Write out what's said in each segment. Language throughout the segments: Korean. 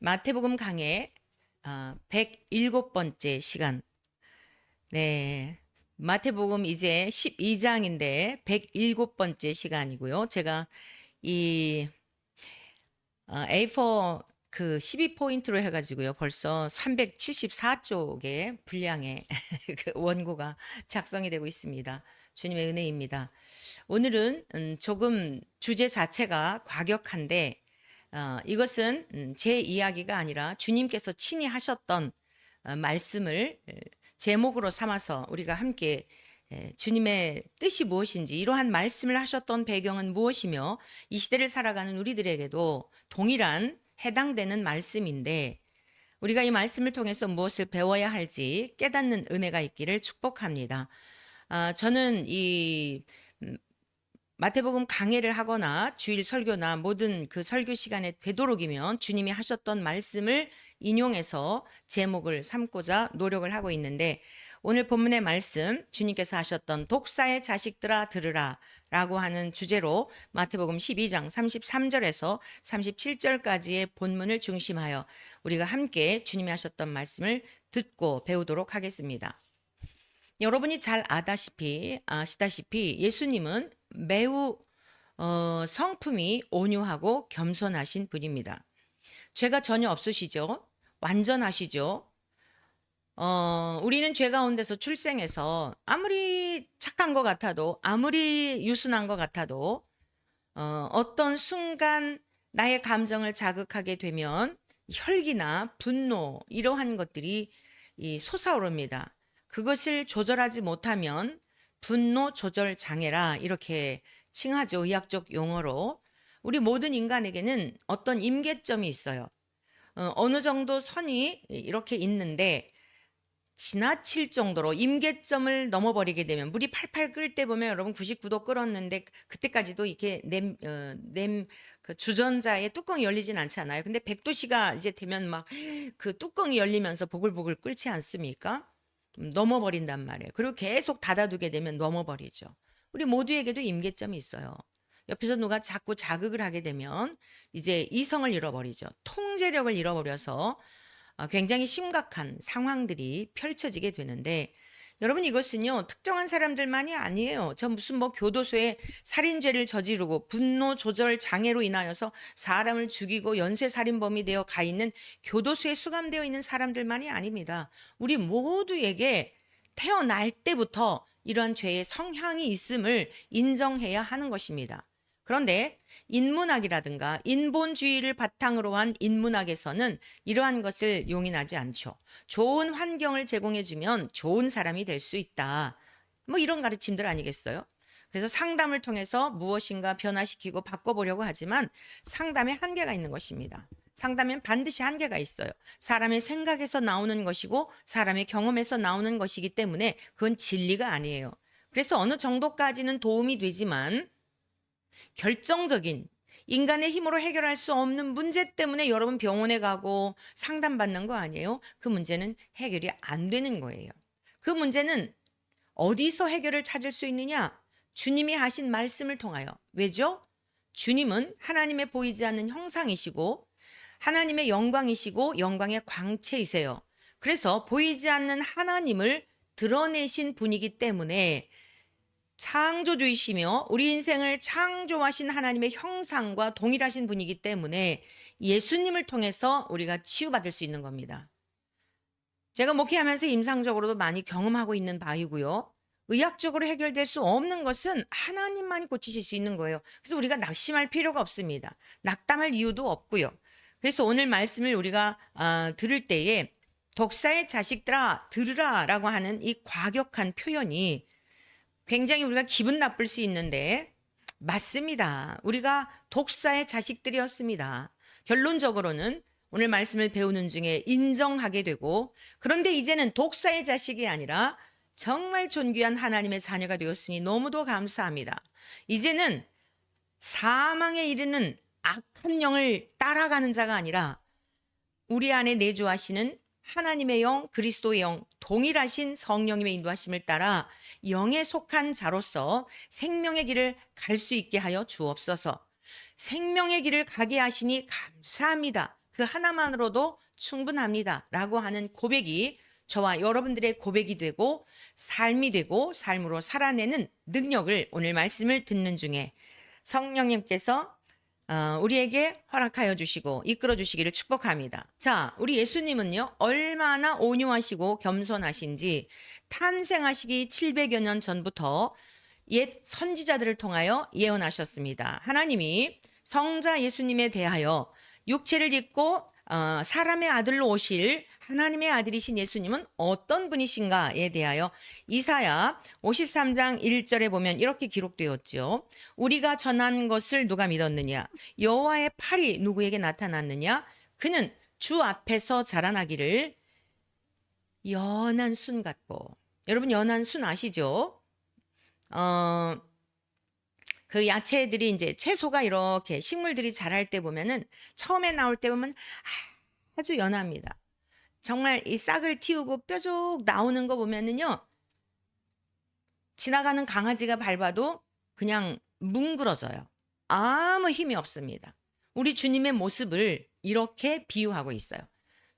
마태복음 강해 107번째 시간. 네. 마태복음 이제 12장인데 107번째 시간이고요. 제가 이 A4 그 12포인트로 해가지고요. 벌써 374쪽의 분량의 그 원고가 작성이 되고 있습니다. 주님의 은혜입니다. 오늘은 조금 주제 자체가 과격한데 이것은 제 이야기가 아니라 주님께서 친히 하셨던 말씀을 제목으로 삼아서 우리가 함께 주님의 뜻이 무엇인지, 이러한 말씀을 하셨던 배경은 무엇이며 이 시대를 살아가는 우리들에게도 동일한 해당되는 말씀인데, 우리가 이 말씀을 통해서 무엇을 배워야 할지 깨닫는 은혜가 있기를 축복합니다. 저는 이 마태복음 강해를 하거나 주일 설교나 모든 그 설교 시간에 되도록이면 주님이 하셨던 말씀을 인용해서 제목을 삼고자 노력을 하고 있는데, 오늘 본문의 말씀, 주님께서 하셨던 독사의 자식들아 들으라 라고 하는 주제로 마태복음 12장 33절에서 37절까지의 본문을 중심하여 우리가 함께 주님이 하셨던 말씀을 듣고 배우도록 하겠습니다. 여러분이 잘 아시다시피 예수님은 매우 성품이 온유하고 겸손하신 분입니다. 죄가 전혀 없으시죠? 완전하시죠? 우리는 죄 가운데서 출생해서 아무리 착한 것 같아도, 아무리 유순한 것 같아도 어떤 순간 나의 감정을 자극하게 되면 혈기나 분노, 이러한 것들이 솟아오릅니다. 그것을 조절하지 못하면 분노 조절 장애라 이렇게 칭하죠. 의학적 용어로. 우리 모든 인간에게는 어떤 임계점이 있어요. 어느 정도 선이 이렇게 있는데 지나칠 정도로 임계점을 넘어버리게 되면, 물이 팔팔 끓을 때 보면 여러분 99도 끓었는데 그때까지도 이렇게 그 주전자의 뚜껑이 열리진 않잖아요. 근데 100도씨가 이제 되면 막 그 뚜껑이 열리면서 보글보글 끓지 않습니까? 넘어버린단 말이에요. 그리고 계속 닫아두게 되면 넘어버리죠. 우리 모두에게도 임계점이 있어요. 옆에서 누가 자꾸 자극을 하게 되면 이제 이성을 잃어버리죠. 통제력을 잃어버려서 굉장히 심각한 상황들이 펼쳐지게 되는데, 여러분 이것은요 특정한 사람들만이 아니에요. 저 무슨 뭐 교도소에 살인죄를 저지르고 분노 조절 장애로 인하여서 사람을 죽이고 연쇄살인범이 되어 가 있는, 교도소에 수감되어 있는 사람들만이 아닙니다. 우리 모두에게 태어날 때부터 이러한 죄의 성향이 있음을 인정해야 하는 것입니다. 그런데 인문학이라든가 인본주의를 바탕으로 한 인문학에서는 이러한 것을 용인하지 않죠. 좋은 환경을 제공해주면 좋은 사람이 될 수 있다. 뭐 이런 가르침들 아니겠어요? 그래서 상담을 통해서 무엇인가 변화시키고 바꿔보려고 하지만 상담에 한계가 있는 것입니다. 상담엔 반드시 한계가 있어요. 사람의 생각에서 나오는 것이고 사람의 경험에서 나오는 것이기 때문에 그건 진리가 아니에요. 그래서 어느 정도까지는 도움이 되지만 결정적인 인간의 힘으로 해결할 수 없는 문제 때문에 여러분 병원에 가고 상담받는 거 아니에요? 그 문제는 해결이 안 되는 거예요. 그 문제는 어디서 해결을 찾을 수 있느냐? 주님이 하신 말씀을 통하여. 왜죠? 주님은 하나님의 보이지 않는 형상이시고 하나님의 영광이시고 영광의 광채이세요. 그래서 보이지 않는 하나님을 드러내신 분이기 때문에, 창조주이시며 우리 인생을 창조하신 하나님의 형상과 동일하신 분이기 때문에 예수님을 통해서 우리가 치유받을 수 있는 겁니다. 제가 목회하면서 임상적으로도 많이 경험하고 있는 바이고요. 의학적으로 해결될 수 없는 것은 하나님만이 고치실 수 있는 거예요. 그래서 우리가 낙심할 필요가 없습니다. 낙담할 이유도 없고요. 그래서 오늘 말씀을 우리가 들을 때에 독사의 자식들아 들으라 라고 하는 이 과격한 표현이 굉장히 우리가 기분 나쁠 수 있는데 맞습니다. 우리가 독사의 자식들이었습니다. 결론적으로는 오늘 말씀을 배우는 중에 인정하게 되고, 그런데 이제는 독사의 자식이 아니라 정말 존귀한 하나님의 자녀가 되었으니 너무도 감사합니다. 이제는 사망에 이르는 악한 영을 따라가는 자가 아니라 우리 안에 내주하시는 하나님의 영, 그리스도의 영, 동일하신 성령님의 인도하심을 따라 영에 속한 자로서 생명의 길을 갈 수 있게 하여 주옵소서. 생명의 길을 가게 하시니 감사합니다. 그 하나만으로도 충분합니다라고 하는 고백이 저와 여러분들의 고백이 되고 삶이 되고 삶으로 살아내는 능력을 오늘 말씀을 듣는 중에 성령님께서 우리에게 허락하여 주시고 이끌어 주시기를 축복합니다. 자, 우리 예수님은요, 얼마나 온유하시고 겸손하신지 탄생하시기 700여 년 전부터 옛 선지자들을 통하여 예언하셨습니다. 하나님이 성자 예수님에 대하여 육체를 입고 사람의 아들로 오실 하나님의 아들이신 예수님은 어떤 분이신가에 대하여 이사야 53장 1절에 보면 이렇게 기록되었죠. 우리가 전한 것을 누가 믿었느냐? 여호와의 팔이 누구에게 나타났느냐? 그는 주 앞에서 자라나기를 연한 순 같고. 여러분 연한 순 아시죠? 그 야채들이 이제 채소가 이렇게 식물들이 자랄 때 보면은 처음에 나올 때 보면 아주 연합니다. 정말 이 싹을 틔우고 뾰족 나오는 거 보면은요, 지나가는 강아지가 밟아도 그냥 뭉그러져요. 아무 힘이 없습니다. 우리 주님의 모습을 이렇게 비유하고 있어요.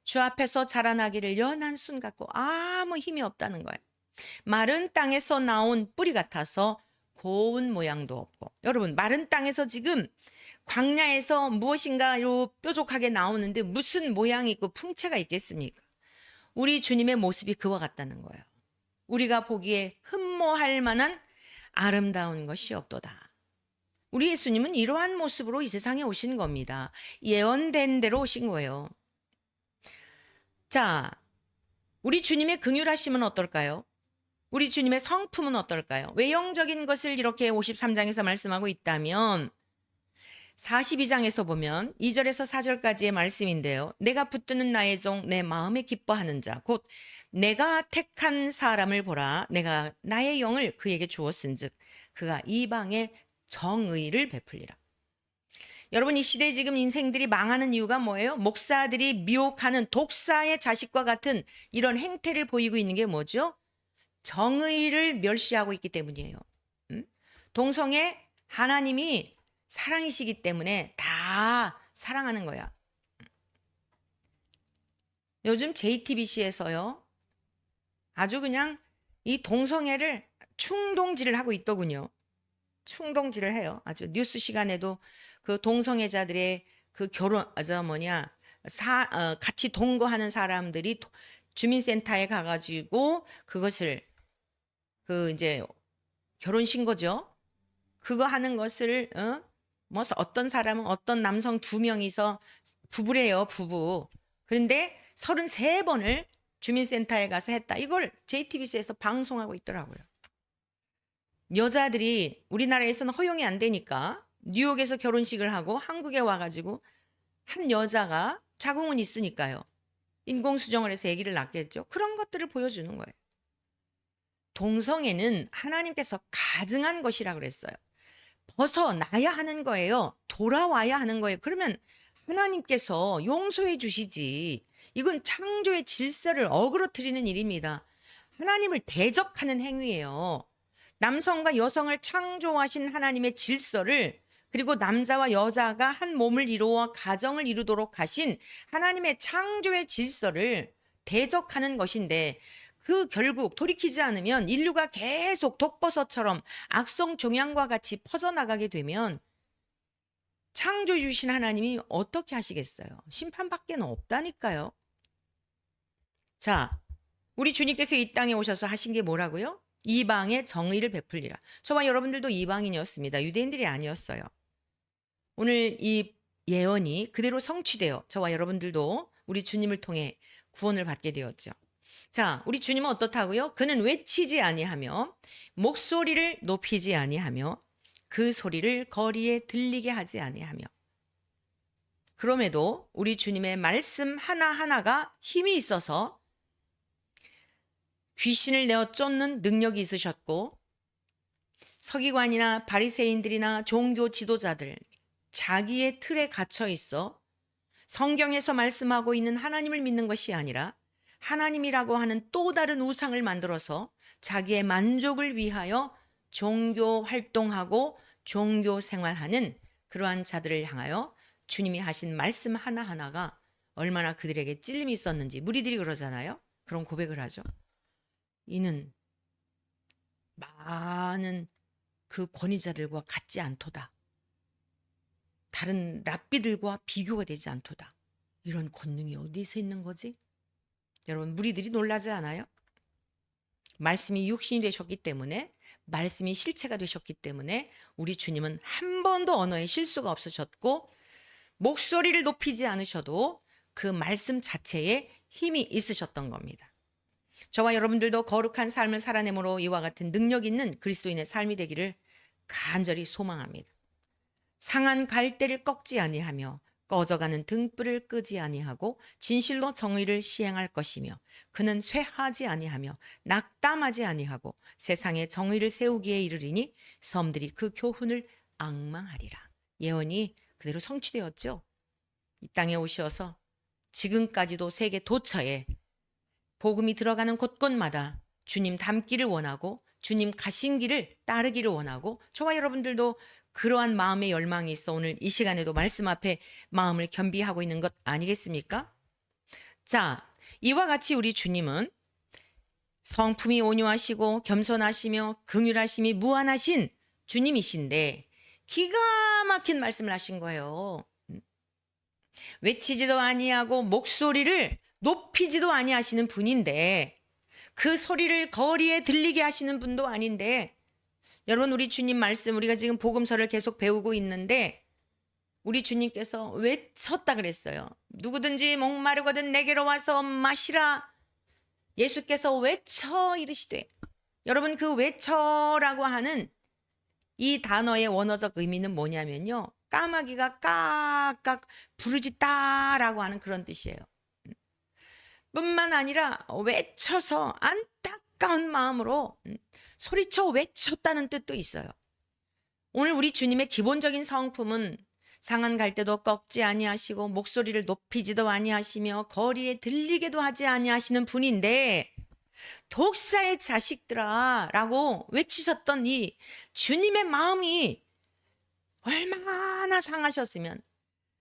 주 앞에서 자라나기를 연한 순 같고 아무 힘이 없다는 거예요. 마른 땅에서 나온 뿌리 같아서 고운 모양도 없고. 여러분, 마른 땅에서 지금 광야에서 무엇인가 요 뾰족하게 나오는데 무슨 모양이 있고 풍채가 있겠습니까? 우리 주님의 모습이 그와 같다는 거예요. 우리가 보기에 흠모할 만한 아름다운 것이 없도다. 우리 예수님은 이러한 모습으로 이 세상에 오신 겁니다. 예언된 대로 오신 거예요. 자, 우리 주님의 긍휼하심은 어떨까요? 우리 주님의 성품은 어떨까요? 외형적인 것을 이렇게 53장에서 말씀하고 있다면 42장에서 보면 2절에서 4절까지의 말씀인데요. 내가 붙드는 나의 종 내 마음에 기뻐하는 자 곧 내가 택한 사람을 보라. 내가 나의 영을 그에게 주었은즉 그가 이방에 정의를 베풀리라. 여러분, 이 시대에 지금 인생들이 망하는 이유가 뭐예요? 목사들이 미혹하는 독사의 자식과 같은 이런 행태를 보이고 있는 게 뭐죠? 정의를 멸시하고 있기 때문이에요. 동성애 하나님이 사랑이시기 때문에 다 사랑하는 거야. 요즘 JTBC에서요, 아주 그냥 이 동성애를 충동질을 하고 있더군요. 충동질을 해요. 아주 뉴스 시간에도 그 동성애자들의 그 같이 동거하는 사람들이 주민센터에 가가지고 그것을 이제 결혼 신고죠. 그거 하는 것을 어떤 사람은 어떤 남성 2명이서 부부래요, 부부. 그런데 33번을 주민센터에 가서 했다. 이걸 JTBC에서 방송하고 있더라고요. 여자들이 우리나라에서는 허용이 안 되니까 뉴욕에서 결혼식을 하고 한국에 와가지고 한 여자가 자궁은 있으니까요. 인공수정을 해서 아기를 낳겠죠. 그런 것들을 보여주는 거예요. 동성애는 하나님께서 가증한 것이라 그랬어요. 벗어나야 하는 거예요. 돌아와야 하는 거예요. 그러면 하나님께서 용서해 주시지. 이건 창조의 질서를 어그러뜨리는 일입니다. 하나님을 대적하는 행위예요. 남성과 여성을 창조하신 하나님의 질서를, 그리고 남자와 여자가 한 몸을 이루어 가정을 이루도록 하신 하나님의 창조의 질서를 대적하는 것인데, 그 결국 돌이키지 않으면 인류가 계속 독버섯처럼 악성 종양과 같이 퍼져나가게 되면 창조해 주신 하나님이 어떻게 하시겠어요? 심판밖에 없다니까요. 자, 우리 주님께서 이 땅에 오셔서 하신 게 뭐라고요? 이방의 정의를 베풀리라. 저와 여러분들도 이방인이었습니다. 유대인들이 아니었어요. 오늘 이 예언이 그대로 성취되어 저와 여러분들도 우리 주님을 통해 구원을 받게 되었죠. 자, 우리 주님은 어떻다고요? 그는 외치지 아니하며 목소리를 높이지 아니하며 그 소리를 거리에 들리게 하지 아니하며. 그럼에도 우리 주님의 말씀 하나하나가 힘이 있어서 귀신을 내어 쫓는 능력이 있으셨고, 서기관이나 바리새인들이나 종교 지도자들 자기의 틀에 갇혀 있어 성경에서 말씀하고 있는 하나님을 믿는 것이 아니라 하나님이라고 하는 또 다른 우상을 만들어서 자기의 만족을 위하여 종교 활동하고 종교 생활하는 그러한 자들을 향하여 주님이 하신 말씀 하나하나가 얼마나 그들에게 찔림이 있었는지 무리들이 그러잖아요. 그런 고백을 하죠. 이는 많은 그 권위자들과 같지 않도다. 다른 랍비들과 비교가 되지 않도다. 이런 권능이 어디서 있는 거지? 여러분, 무리들이 놀라지 않아요? 말씀이 육신이 되셨기 때문에, 말씀이 실체가 되셨기 때문에 우리 주님은 한 번도 언어에 실수가 없으셨고 목소리를 높이지 않으셔도 그 말씀 자체에 힘이 있으셨던 겁니다. 저와 여러분들도 거룩한 삶을 살아내므로 이와 같은 능력 있는 그리스도인의 삶이 되기를 간절히 소망합니다. 상한 갈대를 꺾지 아니하며 꺼져가는 등불을 끄지 아니하고 진실로 정의를 시행할 것이며 그는 쇠하지 아니하며 낙담하지 아니하고 세상에 정의를 세우기에 이르리니 섬들이 그 교훈을 앙망하리라. 예언이 그대로 성취되었죠. 이 땅에 오셔서 지금까지도 세계 도처에 복음이 들어가는 곳곳마다 주님 닮기를 원하고 주님 가신 길을 따르기를 원하고 저와 여러분들도 그러한 마음의 열망이 있어 오늘 이 시간에도 말씀 앞에 마음을 겸비하고 있는 것 아니겠습니까? 자, 이와 같이 우리 주님은 성품이 온유하시고 겸손하시며 긍휼하심이 무한하신 주님이신데 기가 막힌 말씀을 하신 거예요. 외치지도 아니하고 목소리를 높이지도 아니하시는 분인데 그 소리를 거리에 들리게 하시는 분도 아닌데 여러분 우리 주님 말씀 우리가 지금 복음서를 계속 배우고 있는데 우리 주님께서 외쳤다 그랬어요. 누구든지 목마르거든 내게로 와서 마시라. 예수께서 외쳐 이르시되 여러분 그 외쳐라고 하는 이 단어의 원어적 의미는 뭐냐면요. 까마귀가 깍깍 부르짖다라고 하는 그런 뜻이에요. 뿐만 아니라 외쳐서 안타까운 마음으로 소리쳐 외쳤다는 뜻도 있어요. 오늘 우리 주님의 기본적인 성품은 상한 갈대도 꺾지 아니하시고 목소리를 높이지도 아니하시며 거리에 들리게도 하지 아니하시는 분인데 독사의 자식들아 라고 외치셨던 이 주님의 마음이 얼마나 상하셨으면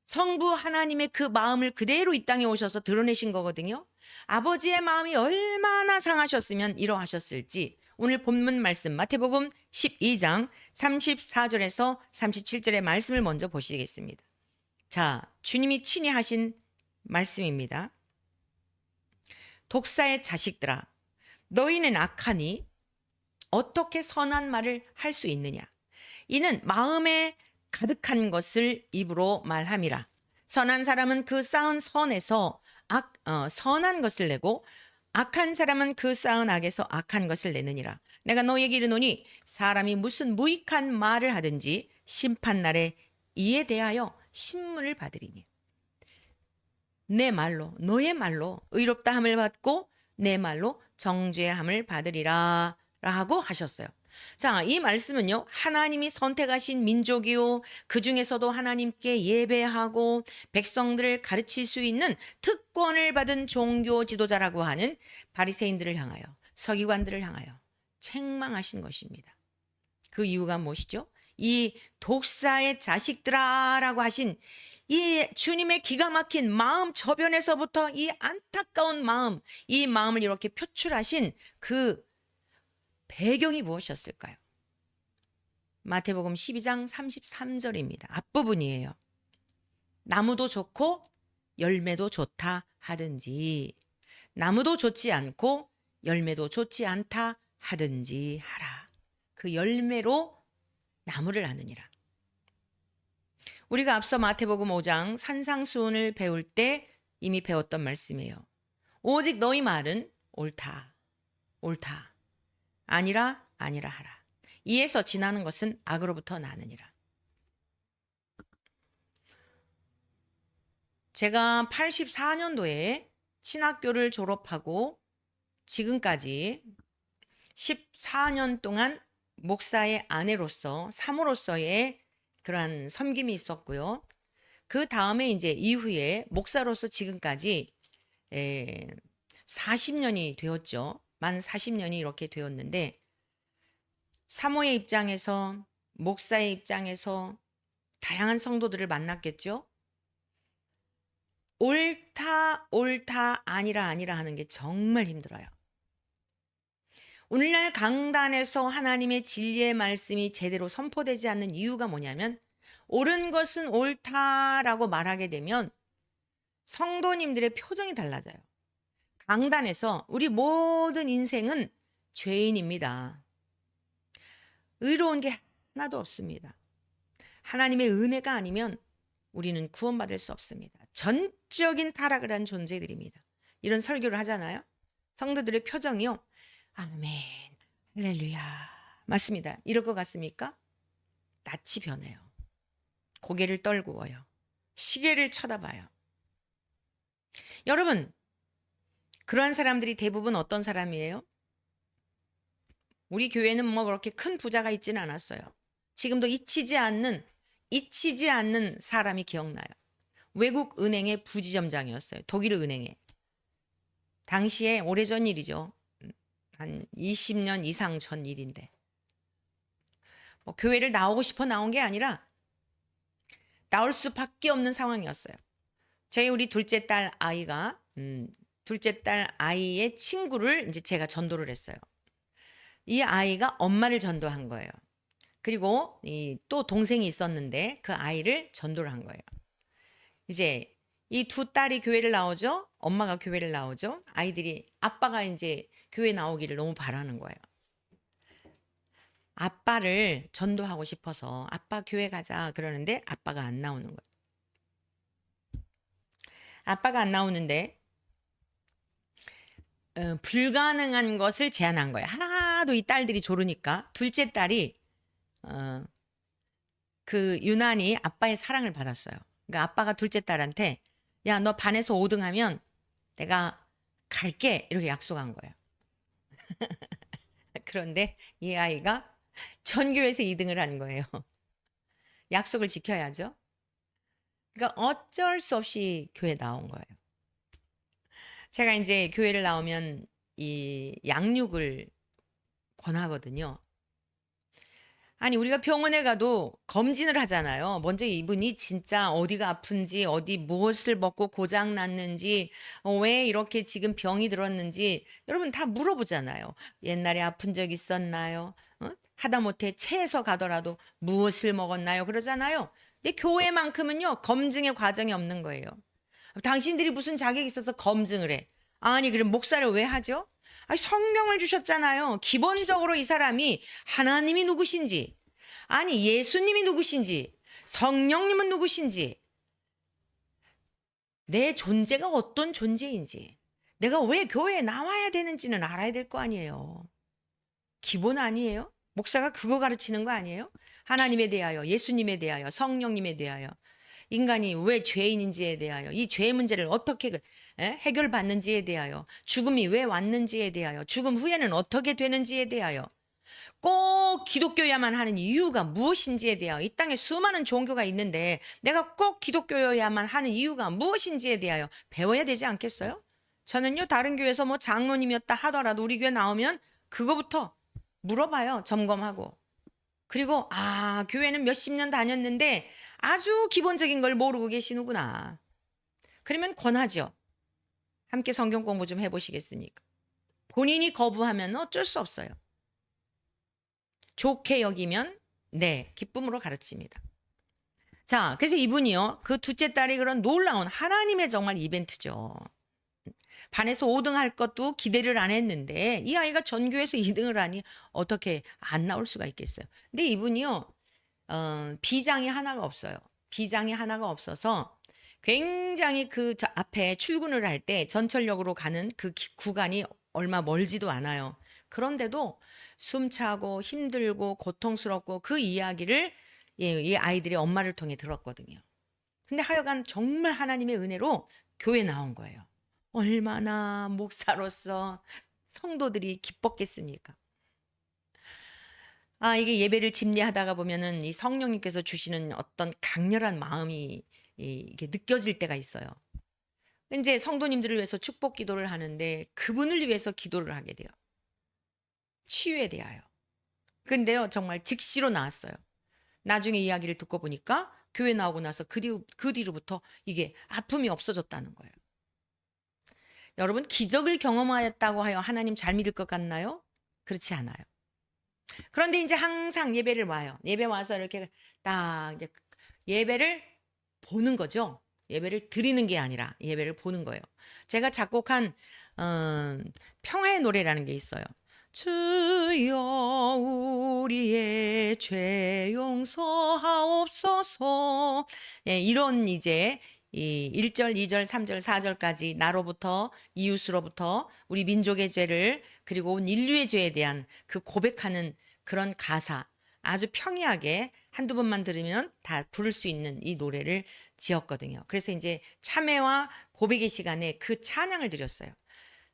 성부 하나님의 그 마음을 그대로 이 땅에 오셔서 드러내신 거거든요. 아버지의 마음이 얼마나 상하셨으면 이러하셨을지 오늘 본문 말씀 마태복음 12장 34절에서 37절의 말씀을 먼저 보시겠습니다. 자, 주님이 친히 하신 말씀입니다. 독사의 자식들아, 너희는 악하니 어떻게 선한 말을 할 수 있느냐? 이는 마음에 가득한 것을 입으로 말함이라. 선한 사람은 그 쌓은 선에서 선한 것을 내고 악한 사람은 그 쌓은 악에서 악한 것을 내느니라. 내가 너에게 이르노니 사람이 무슨 무익한 말을 하든지 심판날에 이에 대하여 신문을 받으리니 내 말로 너의 말로 의롭다함을 받고 내 말로 정죄함을 받으리라 라고 하셨어요. 자, 이 말씀은요, 하나님이 선택하신 민족이요, 그 중에서도 하나님께 예배하고 백성들을 가르칠 수 있는 특권을 받은 종교 지도자라고 하는 바리새인들을 향하여, 서기관들을 향하여 책망하신 것입니다. 그 이유가 무엇이죠? 이 독사의 자식들아라고 하신 이 주님의 기가 막힌 마음 저변에서부터 이 안타까운 마음, 이 마음을 이렇게 표출하신 그 배경이 무엇이었을까요? 마태복음 12장 33절입니다. 앞부분이에요. 나무도 좋고 열매도 좋다 하든지 나무도 좋지 않고 열매도 좋지 않다 하든지 하라. 그 열매로 나무를 아느니라. 우리가 앞서 마태복음 5장 산상수훈을 배울 때 이미 배웠던 말씀이에요. 오직 너희 말은 옳다. 옳다. 아니라 아니라 하라. 이에서 지나는 것은 악으로부터 나느니라. 제가 84년도에 신학교를 졸업하고 지금까지 14년 동안 목사의 아내로서 사모로서의 그러한 섬김이 있었고요. 그 다음에 이제 이후에 목사로서 지금까지 40년이 되었죠. 만 40년이 이렇게 되었는데 사모의 입장에서 목사의 입장에서 다양한 성도들을 만났겠죠. 옳다, 옳다, 아니라, 아니라 하는 게 정말 힘들어요. 오늘날 강단에서 하나님의 진리의 말씀이 제대로 선포되지 않는 이유가 뭐냐면, 옳은 것은 옳다라고 말하게 되면 성도님들의 표정이 달라져요. 강단에서 우리 모든 인생은 죄인입니다. 의로운 게 하나도 없습니다. 하나님의 은혜가 아니면 우리는 구원받을 수 없습니다. 전적인 타락을 한 존재들입니다. 이런 설교를 하잖아요. 성도들의 표정이요. 아멘, 할렐루야. 맞습니다. 이럴 것 같습니까? 낯이 변해요. 고개를 떨구어요. 시계를 쳐다봐요. 여러분, 그러한 사람들이 대부분 어떤 사람이에요? 우리 교회는 뭐 그렇게 큰 부자가 있지는 않았어요. 지금도 잊히지 않는 사람이 기억나요. 외국 은행의 부지점장이었어요. 독일 은행에. 당시에 오래전 일이죠. 한 20년 이상 전 일인데. 뭐 교회를 나오고 싶어 나온 게 아니라 나올 수밖에 없는 상황이었어요. 우리 둘째 딸 아이의 친구를 이제 제가 전도를 했어요. 이 아이가 엄마를 전도한 거예요. 그리고 또 동생이 있었는데 그 아이를 전도를 한 거예요. 이제 이 두 딸이 교회를 나오죠. 엄마가 교회를 나오죠. 아이들이 아빠가 이제 교회 나오기를 너무 바라는 거예요. 아빠를 전도하고 싶어서 아빠 교회 가자 그러는데 아빠가 안 나오는 거예요. 아빠가 안 나오는데 불가능한 것을 제안한 거예요. 하나도 이 딸들이 조르니까 둘째 딸이 유난히 아빠의 사랑을 받았어요. 그러니까 아빠가 둘째 딸한테 야, 너 반에서 5등 하면 내가 갈게 이렇게 약속한 거예요. 그런데 이 아이가 전교에서 2등을 한 거예요. 약속을 지켜야죠. 그러니까 어쩔 수 없이 교회 나온 거예요. 제가 이제 교회를 나오면 이 양육을 권하거든요. 아니 우리가 병원에 가도 검진을 하잖아요. 먼저 이분이 진짜 어디가 아픈지 어디 무엇을 먹고 고장 났는지 왜 이렇게 지금 병이 들었는지 여러분 다 물어보잖아요. 옛날에 아픈 적 있었나요? 하다못해 체에서 가더라도 무엇을 먹었나요? 그러잖아요. 근데 교회만큼은요 검증의 과정이 없는 거예요. 당신들이 무슨 자격이 있어서 검증을 해? 아니 그럼 목사를 왜 하죠? 아니, 성령을 주셨잖아요. 기본적으로 이 사람이 하나님이 누구신지, 아니 예수님이 누구신지, 성령님은 누구신지, 내 존재가 어떤 존재인지, 내가 왜 교회에 나와야 되는지는 알아야 될 거 아니에요. 기본 아니에요? 목사가 그거 가르치는 거 아니에요? 하나님에 대하여, 예수님에 대하여, 성령님에 대하여, 인간이 왜 죄인인지에 대하여, 이 죄 문제를 어떻게 해결받는지에 대하여, 죽음이 왜 왔는지에 대하여, 죽음 후에는 어떻게 되는지에 대하여, 꼭 기독교야만 하는 이유가 무엇인지에 대하여, 이 땅에 수많은 종교가 있는데 내가 꼭 기독교여야만 하는 이유가 무엇인지에 대하여 배워야 되지 않겠어요? 저는요 다른 교회에서 뭐 장로님이었다 하더라도 우리 교회 나오면 그거부터 물어봐요. 점검하고. 그리고 교회는 몇십 년 다녔는데 아주 기본적인 걸 모르고 계시는구나. 그러면 권하죠. 함께 성경 공부 좀 해보시겠습니까? 본인이 거부하면 어쩔 수 없어요. 좋게 여기면 네, 기쁨으로 가르칩니다. 자, 그래서 이분이요. 그 둘째 딸이 그런 놀라운 하나님의 정말 이벤트죠. 반에서 5등 할 것도 기대를 안 했는데 이 아이가 전교에서 2등을 하니 어떻게 안 나올 수가 있겠어요. 근데 이분이요. 비장이 하나가 없어요. 비장이 하나가 없어서 굉장히 그 앞에 출근을 할 때 전철역으로 가는 그 구간이 얼마 멀지도 않아요. 그런데도 숨차고 힘들고 고통스럽고 그 이야기를 이 아이들이 엄마를 통해 들었거든요. 근데 하여간 정말 하나님의 은혜로 교회 나온 거예요. 얼마나 목사로서 성도들이 기뻤겠습니까? 이게 예배를 집례하다가 보면은 이 성령님께서 주시는 어떤 강렬한 마음이 이게 느껴질 때가 있어요. 이제 성도님들을 위해서 축복 기도를 하는데 그분을 위해서 기도를 하게 돼요. 치유에 대하여. 근데요, 정말 즉시로 나왔어요. 나중에 이야기를 듣고 보니까 교회 나오고 나서 그 뒤로부터 이게 아픔이 없어졌다는 거예요. 여러분, 기적을 경험하였다고 하여 하나님 잘 믿을 것 같나요? 그렇지 않아요. 그런데 이제 항상 예배를 와요. 예배 와서 이렇게 딱 이제 예배를 보는 거죠. 예배를 드리는 게 아니라 예배를 보는 거예요. 제가 작곡한 평화의 노래라는 게 있어요. 주여 우리의 죄 용서하옵소서. 예, 이런 이제 이 1절, 2절, 3절, 4절까지 나로부터 이웃으로부터 우리 민족의 죄를 그리고 온 인류의 죄에 대한 그 고백하는 그런 가사, 아주 평이하게 한두 번만 들으면 다 부를 수 있는 이 노래를 지었거든요. 그래서 이제 참회와 고백의 시간에 그 찬양을 드렸어요.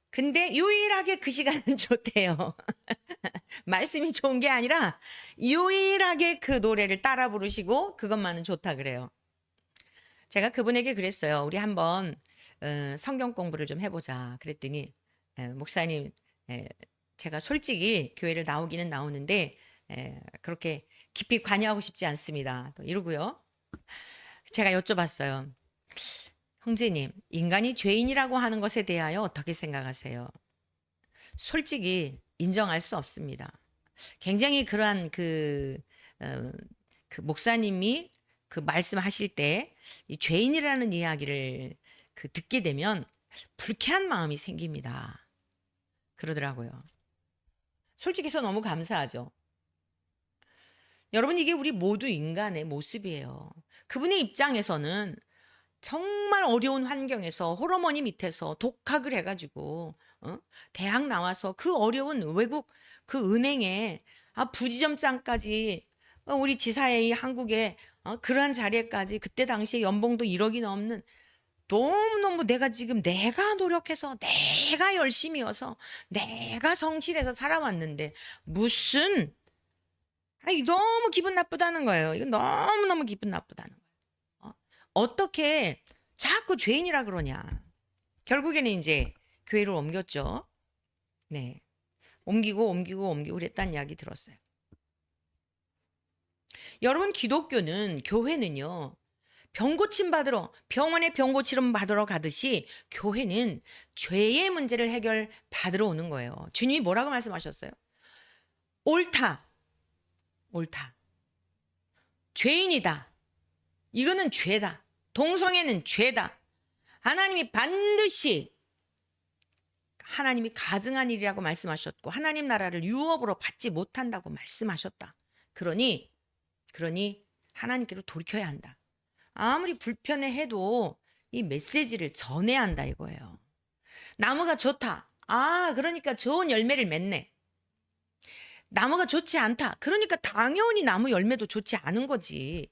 근데 유일하게 그 시간은 좋대요. 말씀이 좋은 게 아니라 유일하게 그 노래를 따라 부르시고 그것만은 좋다 그래요. 제가 그분에게 그랬어요. 우리 한번 성경 공부를 좀 해보자. 그랬더니 목사님, 제가 솔직히 교회를 나오기는 나오는데 그렇게 깊이 관여하고 싶지 않습니다. 또 이러고요. 제가 여쭤봤어요. 형제님, 인간이 죄인이라고 하는 것에 대하여 어떻게 생각하세요? 솔직히 인정할 수 없습니다. 굉장히 그러한 그 목사님이 그 말씀하실 때 이 죄인이라는 이야기를 듣게 되면 불쾌한 마음이 생깁니다. 그러더라고요. 솔직해서 너무 감사하죠. 여러분, 이게 우리 모두 인간의 모습이에요. 그분의 입장에서는 정말 어려운 환경에서 호러머니 밑에서 독학을 해가지고 대학 나와서 그 어려운 외국 그 은행에 부지점장까지 우리 지사회의 한국에 그러한 자리에까지 그때 당시에 연봉도 1억이 넘는 너무너무 내가 노력해서 내가 열심히여서 내가 성실해서 살아왔는데 무슨 너무 기분 나쁘다는 거예요. 이거 너무너무 기분 나쁘다는 거예요. 어떻게 자꾸 죄인이라 그러냐. 결국에는 이제 교회를 옮겼죠. 네. 옮기고 그랬다는 이야기 들었어요. 여러분, 기독교는 교회는요. 병고침 받으러 병원에 병고침 받으러 가듯이 교회는 죄의 문제를 해결 받으러 오는 거예요. 주님이 뭐라고 말씀하셨어요? 옳다. 죄인이다. 이거는 죄다. 동성애는 죄다. 하나님이 반드시 하나님이 가증한 일이라고 말씀하셨고 하나님 나라를 유업으로 받지 못한다고 말씀하셨다. 그러니 하나님께로 돌이켜야 한다. 아무리 불편해해도 이 메시지를 전해야 한다 이거예요. 나무가 좋다. 그러니까 좋은 열매를 맺네. 나무가 좋지 않다. 그러니까 당연히 나무 열매도 좋지 않은 거지.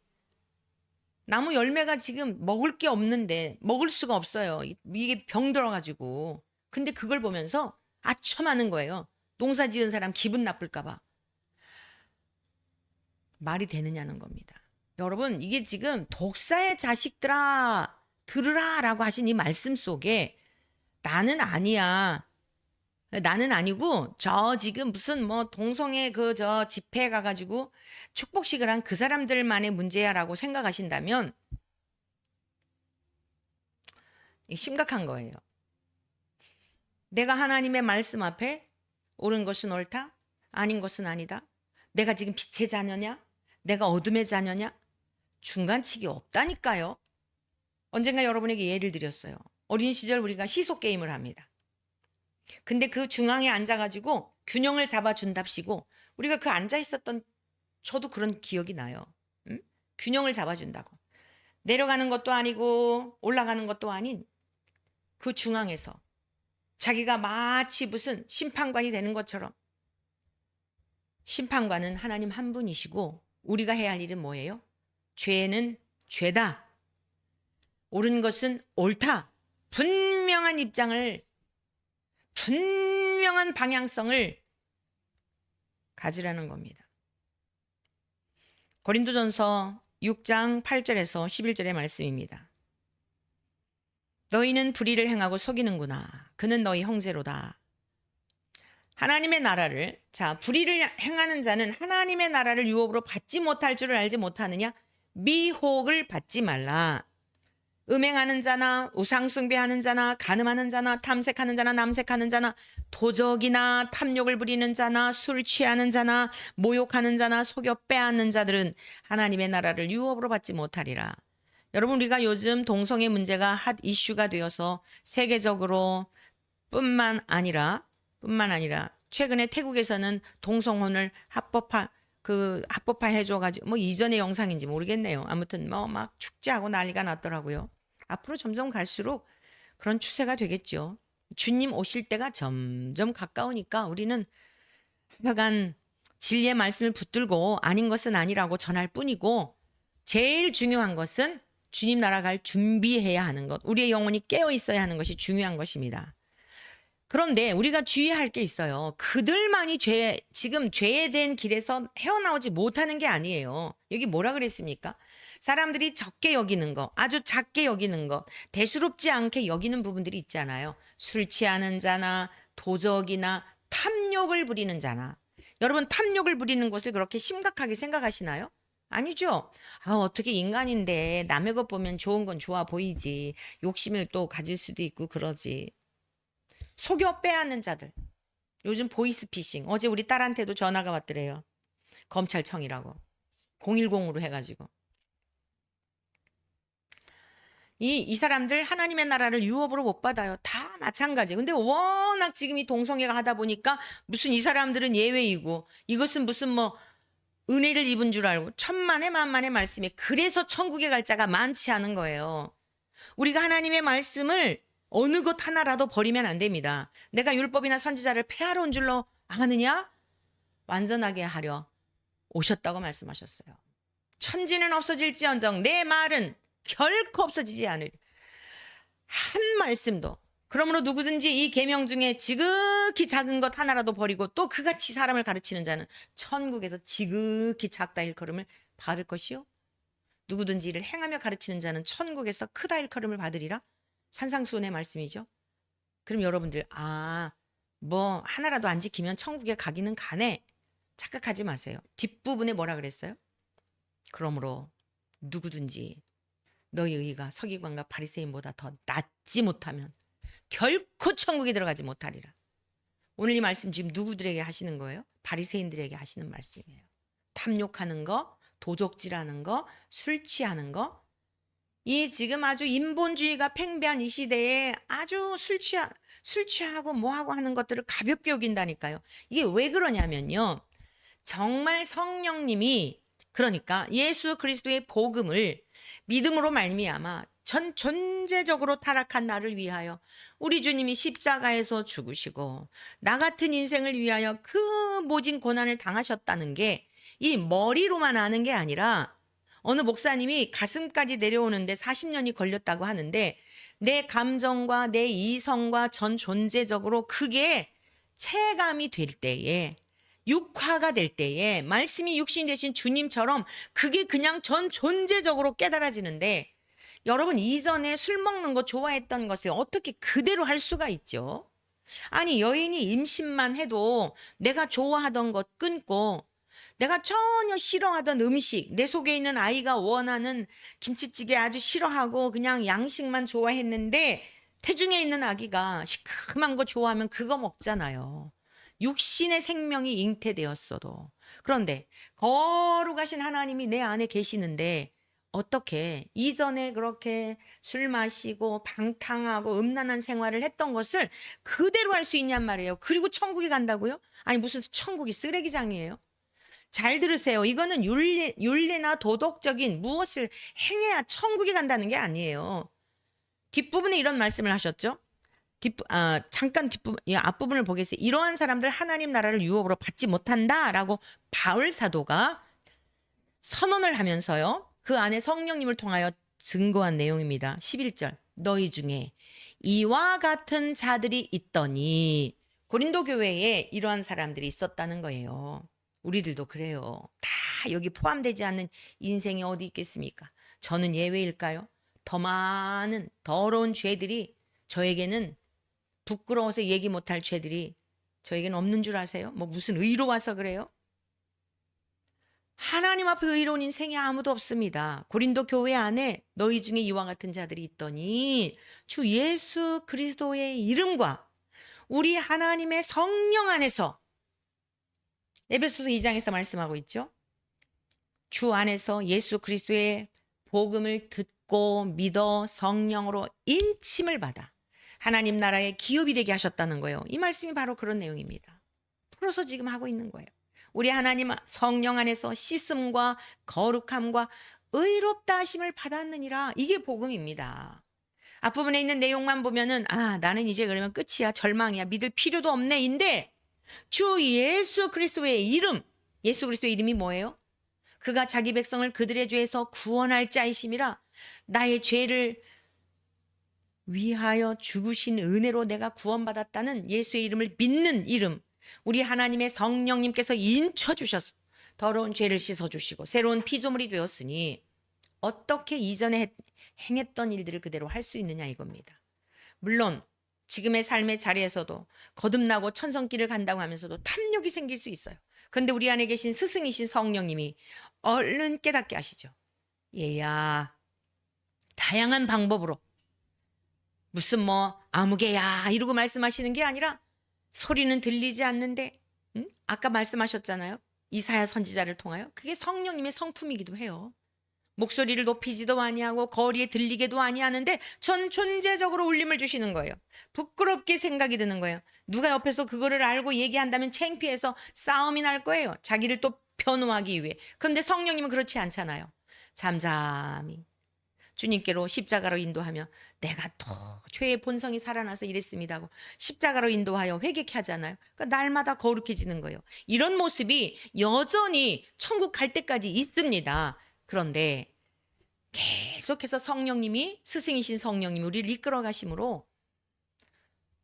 나무 열매가 지금 먹을 게 없는데 먹을 수가 없어요. 이게 병 들어가지고. 근데 그걸 보면서 아첨하는 거예요. 농사 지은 사람 기분 나쁠까 봐. 말이 되느냐는 겁니다. 여러분, 이게 지금 독사의 자식들아 들으라 라고 하신 이 말씀 속에 나는 아니야. 나는 아니고 저 지금 무슨 동성애 저 집회에 가가지고 축복식을 한 그 사람들만의 문제야라고 생각하신다면 심각한 거예요. 내가 하나님의 말씀 앞에 옳은 것은 옳다, 아닌 것은 아니다. 내가 지금 빛의 자녀냐? 내가 어둠의 자녀냐? 중간치기 없다니까요. 언젠가 여러분에게 예를 드렸어요. 어린 시절 우리가 시소 게임을 합니다. 근데 그 중앙에 앉아가지고 균형을 잡아준답시고 우리가 그 앉아 있었던 저도 그런 기억이 나요. 응? 균형을 잡아준다고. 내려가는 것도 아니고 올라가는 것도 아닌 그 중앙에서 자기가 마치 무슨 심판관이 되는 것처럼. 심판관은 하나님 한 분이시고 우리가 해야 할 일은 뭐예요? 죄는 죄다. 옳은 것은 옳다. 분명한 입장을, 분명한 방향성을 가지라는 겁니다. 고린도전서 6장 8절에서 11절의 말씀입니다. 너희는 불의를 행하고 속이는구나. 그는 너희 형제로다. 하나님의 나라를, 불의를 행하는 자는 하나님의 나라를 유업으로 받지 못할 줄을 알지 못하느냐? 미혹을 받지 말라. 음행하는 자나 우상숭배하는 자나 간음하는 자나 탐색하는 자나 남색하는 자나 도적이나 탐욕을 부리는 자나 술 취하는 자나 모욕하는 자나 속여 빼앗는 자들은 하나님의 나라를 유업으로 받지 못하리라. 여러분, 우리가 요즘 동성애 문제가 핫 이슈가 되어서 세계적으로 뿐만 아니라 최근에 태국에서는 동성혼을 합법화 해줘가지고 뭐 이전의 영상인지 모르겠네요. 아무튼 뭐 막 축제하고 난리가 났더라고요. 앞으로 점점 갈수록 그런 추세가 되겠죠. 주님 오실 때가 점점 가까우니까 우리는 하여간 진리의 말씀을 붙들고 아닌 것은 아니라고 전할 뿐이고, 제일 중요한 것은 주님 나라 갈 준비해야 하는 것, 우리의 영혼이 깨어 있어야 하는 것이 중요한 것입니다. 그런데 우리가 주의할 게 있어요. 그들만이 지금 죄에 대한 길에서 헤어나오지 못하는 게 아니에요. 여기 뭐라 그랬습니까? 사람들이 적게 여기는 거, 아주 작게 여기는 거, 대수롭지 않게 여기는 부분들이 있잖아요. 술 취하는 자나 도적이나 탐욕을 부리는 자나. 여러분, 탐욕을 부리는 것을 그렇게 심각하게 생각하시나요? 아니죠. 어떻게 인간인데 남의 것 보면 좋은 건 좋아 보이지. 욕심을 또 가질 수도 있고 그러지. 속여 빼앗는 자들. 요즘 보이스피싱. 어제 우리 딸한테도 전화가 왔더래요. 검찰청이라고. 010으로 해가지고. 이 사람들 하나님의 나라를 유업으로 못 받아요. 다 마찬가지. 근데 워낙 지금 이 동성애가 하다 보니까 무슨 이 사람들은 예외이고 이것은 무슨 뭐 은혜를 입은 줄 알고 천만의 만만의 말씀에 그래서 천국에 갈 자가 많지 않은 거예요. 우리가 하나님의 말씀을 어느 것 하나라도 버리면 안 됩니다. 내가 율법이나 선지자를 폐하러 온 줄로 아느냐? 완전하게 하려 오셨다고 말씀하셨어요. 천지는 없어질지언정 내 말은 결코 없어지지 않을. 한 말씀도. 그러므로 누구든지 이 계명 중에 지극히 작은 것 하나라도 버리고 또 그같이 사람을 가르치는 자는 천국에서 지극히 작다 일컬음을 받을 것이요. 누구든지 이를 행하며 가르치는 자는 천국에서 크다 일컬음을 받으리라. 산상수훈의 말씀이죠. 그럼 여러분들 뭐 하나라도 안 지키면 천국에 가기는 가네. 착각하지 마세요. 뒷부분에 뭐라 그랬어요? 그러므로 누구든지 너희 의가 서기관과 바리새인보다 더 낫지 못하면 결코 천국에 들어가지 못하리라. 오늘 이 말씀 지금 누구들에게 하시는 거예요? 바리새인들에게 하시는 말씀이에요. 탐욕하는 거, 도적질하는 거, 술 취하는 거. 이 지금 아주 인본주의가 팽배한 이 시대에 아주 술 취하고 뭐하고 하는 것들을 가볍게 여긴다니까요. 이게 왜 그러냐면요. 정말 성령님이, 그러니까 예수 그리스도의 복음을 믿음으로 말미암아 전 존재적으로 타락한 나를 위하여 우리 주님이 십자가에서 죽으시고 나 같은 인생을 위하여 그 모진 고난을 당하셨다는 게 이 머리로만 아는 게 아니라, 어느 목사님이 가슴까지 내려오는데 40년이 걸렸다고 하는데 내 감정과 내 이성과 전 존재적으로 그게 체감이 될 때에, 육화가 될 때에 말씀이 육신 되신 주님처럼 그게 그냥 전 존재적으로 깨달아지는데, 여러분 이전에 술 먹는 거 좋아했던 것을 어떻게 그대로 할 수가 있죠? 아니 여인이 임신만 해도 내가 좋아하던 것 끊고 내가 전혀 싫어하던 음식, 내 속에 있는 아이가 원하는 김치찌개 아주 싫어하고 그냥 양식만 좋아했는데 태중에 있는 아기가 시큼한 거 좋아하면 그거 먹잖아요. 육신의 생명이 잉태되었어도. 그런데 거룩하신 하나님이 내 안에 계시는데 어떻게 이전에 그렇게 술 마시고 방탕하고 음란한 생활을 했던 것을 그대로 할 수 있냔 말이에요. 그리고 천국에 간다고요? 아니 무슨 천국이 쓰레기장이에요? 잘 들으세요. 이거는 윤리나 도덕적인 무엇을 행해야 천국에 간다는 게 아니에요. 뒷부분에 이런 말씀을 하셨죠. 잠깐 앞부분을 보겠어요. 이러한 사람들 하나님 나라를 유업으로 받지 못한다라고 바울 사도가 선언을 하면서요. 그 안에 성령님을 통하여 증거한 내용입니다. 11절. 너희 중에 이와 같은 자들이 있더니, 고린도 교회에 이러한 사람들이 있었다는 거예요. 우리들도 그래요. 다 여기 포함되지 않는 인생이 어디 있겠습니까? 저는 예외일까요? 더 많은 더러운 죄들이, 저에게는 부끄러워서 얘기 못할 죄들이 저에게는 없는 줄 아세요? 뭐 무슨 의로 와서 그래요? 하나님 앞에 의로운 인생이 아무도 없습니다. 고린도 교회 안에 너희 중에 이와 같은 자들이 있더니 주 예수 그리스도의 이름과 우리 하나님의 성령 안에서, 에베소서 2장에서 말씀하고 있죠. 주 안에서 예수 그리스도의 복음을 듣고 믿어 성령으로 인침을 받아 하나님 나라의 기업이 되게 하셨다는 거예요. 이 말씀이 바로 그런 내용입니다. 풀어서 지금 하고 있는 거예요. 우리 하나님 성령 안에서 씻음과 거룩함과 의롭다 하심을 받았느니라. 이게 복음입니다. 앞부분에 있는 내용만 보면은 나는 이제 그러면 끝이야, 절망이야, 믿을 필요도 없네 인데, 주 예수 그리스도의 이름, 예수 그리스도의 이름이 뭐예요? 그가 자기 백성을 그들의 죄에서 구원할 자이심이라. 나의 죄를 위하여 죽으신 은혜로 내가 구원받았다는 예수의 이름을 믿는 이름, 우리 하나님의 성령님께서 인쳐주셔서 더러운 죄를 씻어주시고 새로운 피조물이 되었으니 어떻게 이전에 행했던 일들을 그대로 할 수 있느냐 이겁니다. 물론 지금의 삶의 자리에서도 거듭나고 천성길을 간다고 하면서도 탐욕이 생길 수 있어요. 그런데 우리 안에 계신 스승이신 성령님이 얼른 깨닫게 하시죠. 얘야, 다양한 방법으로 무슨 아무개야 이러고 말씀하시는 게 아니라 소리는 들리지 않는데, 아까 말씀하셨잖아요. 이사야 선지자를 통하여. 그게 성령님의 성품이기도 해요. 목소리를 높이지도 아니하고 거리에 들리게도 아니하는데 전 존재적으로 울림을 주시는 거예요. 부끄럽게 생각이 드는 거예요. 누가 옆에서 그거를 알고 얘기한다면 창피해서 싸움이 날 거예요. 자기를 또 변호하기 위해. 그런데 성령님은 그렇지 않잖아요. 잠잠히 주님께로 십자가로 인도하며 내가 또 죄의 본성이 살아나서 이랬습니다 하고 십자가로 인도하여 회개케 하잖아요. 그러니까 날마다 거룩해지는 거예요. 이런 모습이 여전히 천국 갈 때까지 있습니다. 그런데 계속해서 성령님이, 스승이신 성령님이 우리를 이끌어 가심으로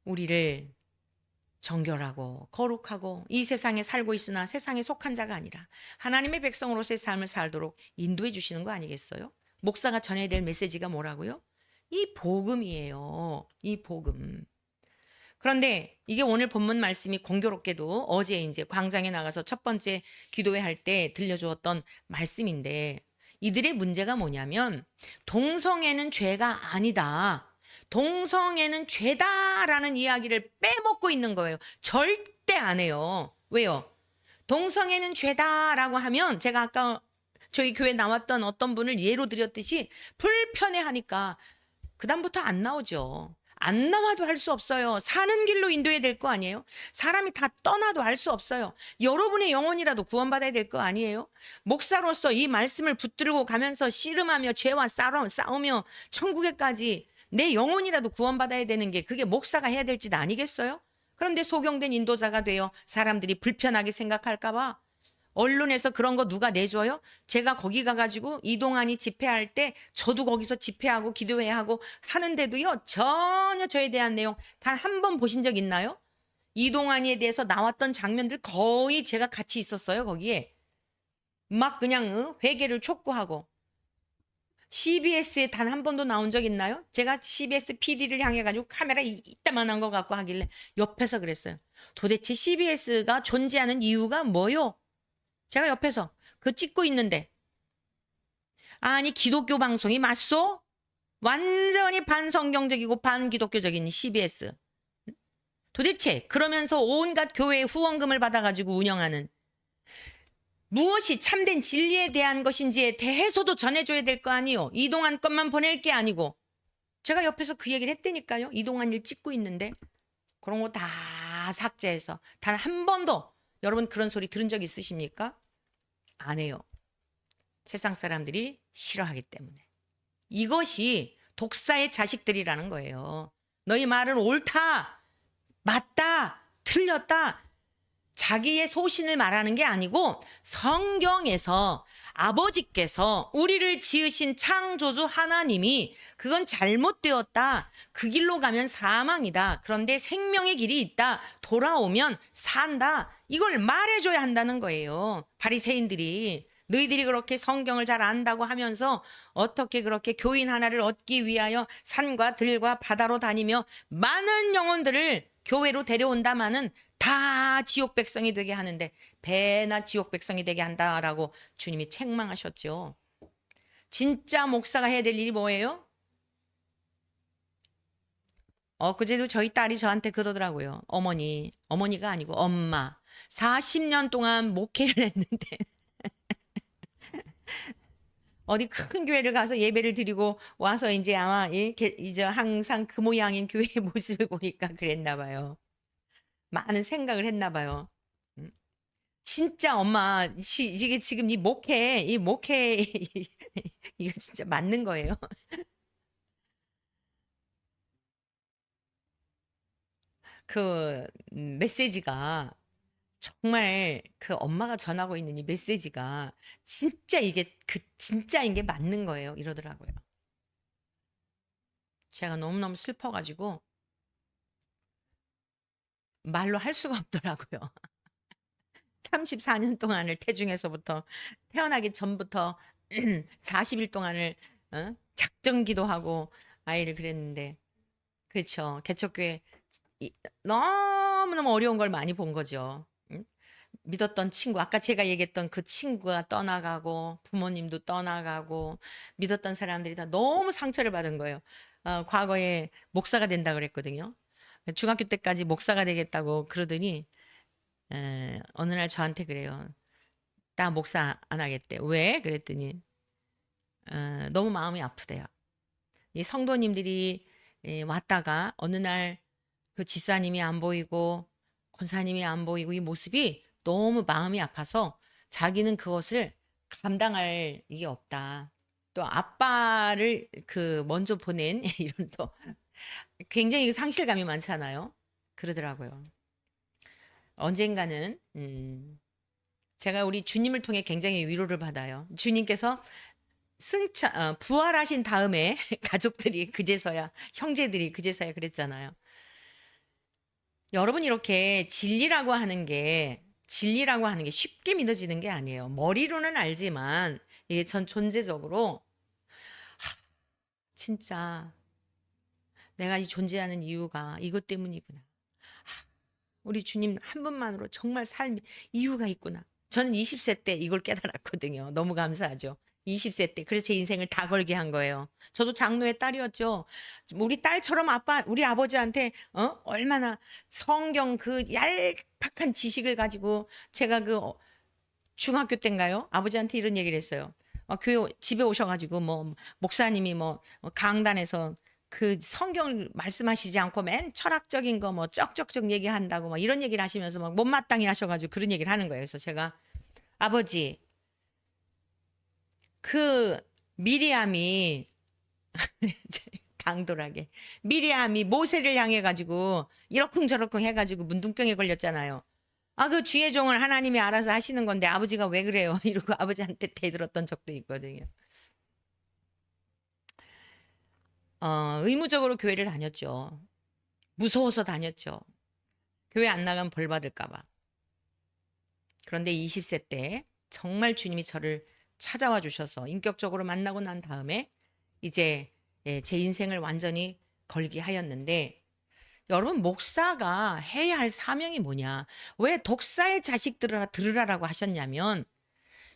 우리를 정결하고 거룩하고 이 세상에 살고 있으나 세상에 속한 자가 아니라 하나님의 백성으로서의 삶을 살도록 인도해 주시는 거 아니겠어요? 목사가 전해야 될 메시지가 뭐라고요? 이 복음이에요. 이 복음. 그런데 이게 오늘 본문 말씀이 공교롭게도 어제 이제 광장에 나가서 첫 번째 기도회 할 때 들려주었던 말씀인데, 이들의 문제가 뭐냐면 동성애는 죄가 아니다, 동성애는 죄다라는 이야기를 빼먹고 있는 거예요. 절대 안 해요. 왜요? 동성애는 죄다라고 하면 제가 아까 저희 교회 나왔던 어떤 분을 예로 드렸듯이 불편해하니까 그다음부터 안 나오죠. 안 나와도 할 수 없어요. 사는 길로 인도해야 될 거 아니에요? 사람이 다 떠나도 할 수 없어요. 여러분의 영혼이라도 구원받아야 될 거 아니에요? 목사로서 이 말씀을 붙들고 가면서 씨름하며 죄와 싸우며 천국에까지 내 영혼이라도 구원받아야 되는 게 그게 목사가 해야 될 짓 아니겠어요? 그런데 소경된 인도자가 되어 사람들이 불편하게 생각할까 봐 언론에서 그런 거 누가 내줘요? 제가 거기 가가지고 이동환이 집회할 때 저도 거기서 집회하고 기도회하고 하는데도요, 전혀 저에 대한 내용 단 한 번 보신 적 있나요? 이동환이에 대해서 나왔던 장면들 거의 제가 같이 있었어요. 거기에 막 그냥 회개를 촉구하고. CBS에 단 한 번도 나온 적 있나요? 제가 CBS PD를 향해 가지고 카메라 이따만한 거 갖고 하길래 옆에서 그랬어요. 도대체 CBS가 존재하는 이유가 뭐요? 제가 옆에서 그 찍고 있는데, 아니 기독교 방송이 맞소? 완전히 반성경적이고 반기독교적인 CBS. 도대체 그러면서 온갖 교회의 후원금을 받아가지고 운영하는, 무엇이 참된 진리에 대한 것인지에 대해서도 전해줘야 될 거 아니요. 이동환 것만 보낼 게 아니고. 제가 옆에서 그 얘기를 했다니까요. 이동환 일 찍고 있는데 그런 거 다 삭제해서. 단 한 번도 여러분 그런 소리 들은 적 있으십니까? 안 해요. 세상 사람들이 싫어하기 때문에. 이것이 독사의 자식들이라는 거예요. 너희 말은 옳다, 맞다, 틀렸다, 자기의 소신을 말하는 게 아니고 성경에서 아버지께서 우리를 지으신 창조주 하나님이 그건 잘못되었다, 그 길로 가면 사망이다, 그런데 생명의 길이 있다, 돌아오면 산다, 이걸 말해줘야 한다는 거예요. 바리새인들이 너희들이 그렇게 성경을 잘 안다고 하면서 어떻게 그렇게 교인 하나를 얻기 위하여 산과 들과 바다로 다니며 많은 영혼들을 교회로 데려온다마는 다 지옥 백성이 되게 하는데 배나 지옥 백성이 되게 한다라고 주님이 책망하셨죠. 진짜 목사가 해야 될 일이 뭐예요? 그제도 저희 딸이 저한테 그러더라고요. 어머니가 아니고 엄마. 40년 동안 목회를 했는데 어디 큰 교회를 가서 예배를 드리고 와서 이제 아마 이제 항상 그 모양인 교회의 모습을 보니까 그랬나 봐요. 많은 생각을 했나 봐요. 음. 진짜 엄마, 이게 지금 이 목회 이거 진짜 맞는 거예요. 그 메시지가 정말 그 엄마가 전하고 있는 이 메시지가 진짜 이게 진짜인 게 맞는 거예요. 이러더라고요. 제가 너무너무 슬퍼가지고 말로 할 수가 없더라고요. 34년 동안을 태중에서부터 태어나기 전부터 40일 동안을 작정 기도하고 아이를 그랬는데 그렇죠. 개척교회 너무너무 어려운 걸 많이 본 거죠. 응? 믿었던 친구, 아까 제가 얘기했던 그 친구가 떠나가고 부모님도 떠나가고 믿었던 사람들이 다 너무 상처를 받은 거예요. 과거에 목사가 된다 그랬거든요. 중학교 때까지 목사가 되겠다고 그러더니 어느 날 저한테 그래요. 나 목사 안 하겠대. 왜? 그랬더니 너무 마음이 아프대요. 이 성도님들이 왔다가 어느 날 그 집사님이 안 보이고 권사님이 안 보이고 이 모습이 너무 마음이 아파서 자기는 그것을 감당할 이게 없다. 또 아빠를 그 먼저 보낸 이런 또 굉장히 상실감이 많잖아요. 그러더라고요. 언젠가는 제가 우리 주님을 통해 굉장히 위로를 받아요. 주님께서 부활하신 다음에 가족들이 그제서야 형제들이 그제서야 그랬잖아요. 여러분 이렇게 진리라고 하는 게 쉽게 믿어지는 게 아니에요. 머리로는 알지만 이게 전 존재적으로 진짜 내가 이 존재하는 이유가 이것 때문이구나. 우리 주님 한 분만으로 정말 삶 이유가 있구나. 저는 20세 때 이걸 깨달았거든요. 너무 감사하죠. 20세 때. 그래서 제 인생을 다 걸게 한 거예요. 저도 장로의 딸이었죠. 우리 딸처럼 우리 아버지한테 얼마나 성경 그 얄팍한 지식을 가지고 제가 중학교 때인가요? 아버지한테 이런 얘기를 했어요. 집에 오셔가지고 뭐 목사님이 뭐 강단에서 그 성경을 말씀하시지 않고 맨 철학적인 거 뭐 쩍쩍쩍 얘기한다고 막 이런 얘기를 하시면서 막 못마땅히 하셔가지고 그런 얘기를 하는 거예요. 그래서 제가 아버지 그 미리암이 당돌하게 미리암이 모세를 향해 가지고 이러쿵저러쿵 해가지고 문둥병에 걸렸잖아요. 그 주의 종을 하나님이 알아서 하시는 건데 아버지가 왜 그래요? 이러고 아버지한테 대들었던 적도 있거든요. 의무적으로 교회를 다녔죠. 무서워서 다녔죠. 교회 안 나가면 벌 받을까 봐. 그런데 20세 때 정말 주님이 저를 찾아와 주셔서 인격적으로 만나고 난 다음에 이제 제 인생을 완전히 걸게 하였는데 여러분 목사가 해야 할 사명이 뭐냐? 왜 독사의 자식들아 들으라라고 하셨냐면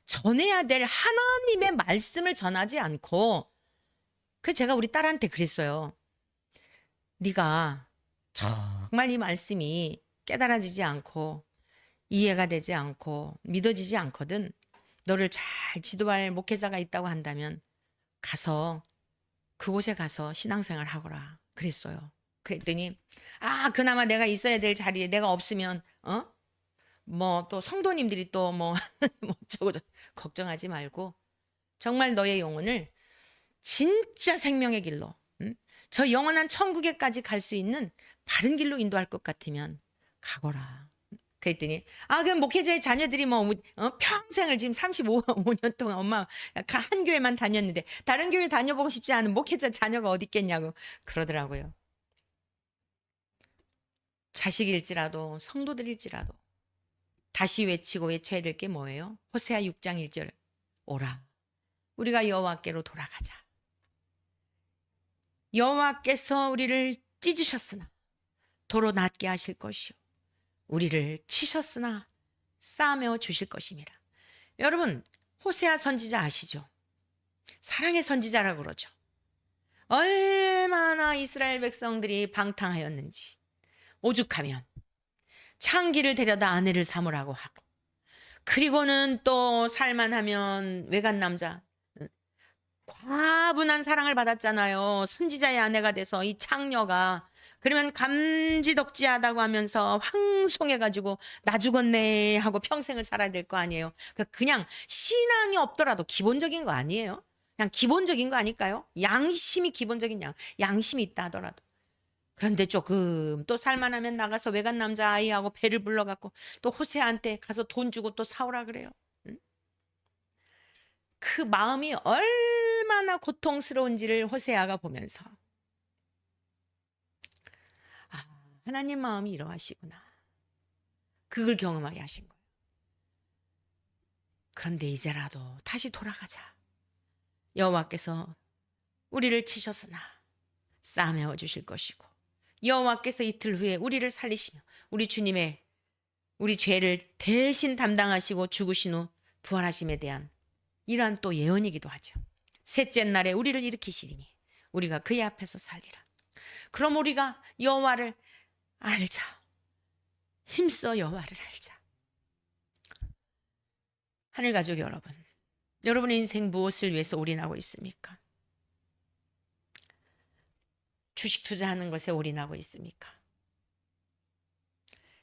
전해야 될 하나님의 말씀을 전하지 않고 제가 우리 딸한테 그랬어요. 네가 정말 이 말씀이 깨달아지지 않고 이해가 되지 않고 믿어지지 않거든. 너를 잘 지도할 목회자가 있다고 한다면 그곳에 가서 신앙생활 하거라. 그랬어요. 그랬더니 그나마 내가 있어야 될 자리에 내가 없으면 뭐 또 성도님들이 또 뭐 뭐 저거 걱정하지 말고 정말 너의 영혼을 진짜 생명의 길로 저 영원한 천국에까지 갈 수 있는 바른 길로 인도할 것 같으면 가거라. 그랬더니 그럼 목회자의 자녀들이 뭐 평생을 지금 35년 동안 엄마 한 교회만 다녔는데 다른 교회 다녀보고 싶지 않은 목회자 자녀가 어디 있겠냐고 그러더라고요. 자식일지라도 성도들일지라도 다시 외쳐야 될 게 뭐예요? 호세아 6장 1절 오라 우리가 여호와께로 돌아가자. 여호와께서 우리를 찢으셨으나 도로 낫게 하실 것이요 우리를 치셨으나 싸매어 주실 것입니다. 여러분, 호세아 선지자 아시죠? 사랑의 선지자라고 그러죠. 얼마나 이스라엘 백성들이 방탕하였는지, 오죽하면 창기를 데려다 아내를 삼으라고 하고, 그리고는 또 살만하면 외간 남자, 과분한 사랑을 받았잖아요. 선지자의 아내가 돼서 이 창녀가. 그러면 감지덕지하다고 하면서 황송해가지고 나 죽었네 하고 평생을 살아야 될 거 아니에요. 그냥 신앙이 없더라도 기본적인 거 아니에요? 그냥 기본적인 거 아닐까요? 양심이 기본적인 양심이 있다 하더라도. 그런데 조금 또 살만하면 나가서 외간 남자 아이하고 배를 불러갖고 또 호세한테 가서 돈 주고 또 사오라 그래요. 응? 그 마음이 얼마나 고통스러운지를 호세아가 보면서 아, 하나님 마음이 이러하시구나. 그걸 경험하게 하신 거예요. 그런데 이제라도 다시 돌아가자. 여호와께서 우리를 치셨으나 싸매어 주실 것이고 여호와께서 이틀 후에 우리를 살리시며 우리 죄를 대신 담당하시고 죽으신 후 부활하심에 대한 이러한 또 예언이기도 하죠. 셋째 날에 우리를 일으키시리니 우리가 그의 앞에서 살리라. 그럼 우리가 여호와를 알자. 힘써 여호와를 알자. 하늘가족 여러분, 여러분의 인생 무엇을 위해서 올인하고 있습니까? 주식 투자하는 것에 올인하고 있습니까?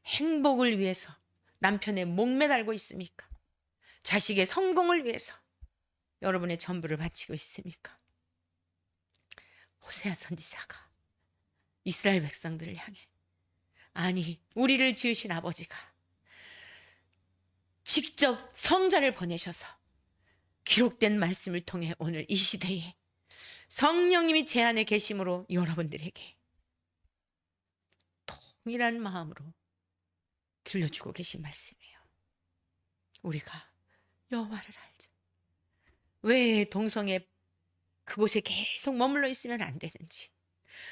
행복을 위해서 남편의 목매달고 있습니까? 자식의 성공을 위해서 여러분의 전부를 바치고 있습니까? 호세아 선지자가 이스라엘 백성들을 향해 아니 우리를 지으신 아버지가 직접 성자를 보내셔서 기록된 말씀을 통해 오늘 이 시대에 성령님이 제 안에 계심으로 여러분들에게 동일한 마음으로 들려주고 계신 말씀이에요. 우리가 여호와를 알자. 왜 동성애 그곳에 계속 머물러 있으면 안 되는지.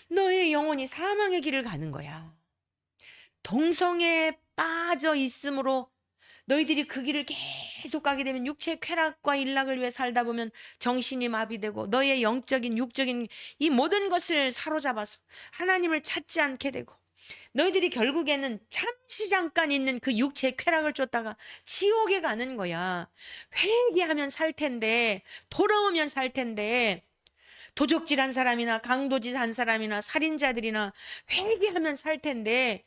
너의 영혼이 사망의 길을 가는 거야. 동성애에 빠져 있으므로 너희들이 그 길을 계속 가게 되면 육체의 쾌락과 일락을 위해 살다 보면 정신이 마비되고 너의 영적인 육적인 이 모든 것을 사로잡아서 하나님을 찾지 않게 되고 너희들이 결국에는 잠시 잠깐 있는 그 육체의 쾌락을 쫓다가 지옥에 가는 거야. 회개하면 살 텐데 돌아오면 살 텐데 도적질한 사람이나 강도질한 사람이나 살인자들이나 회개하면 살 텐데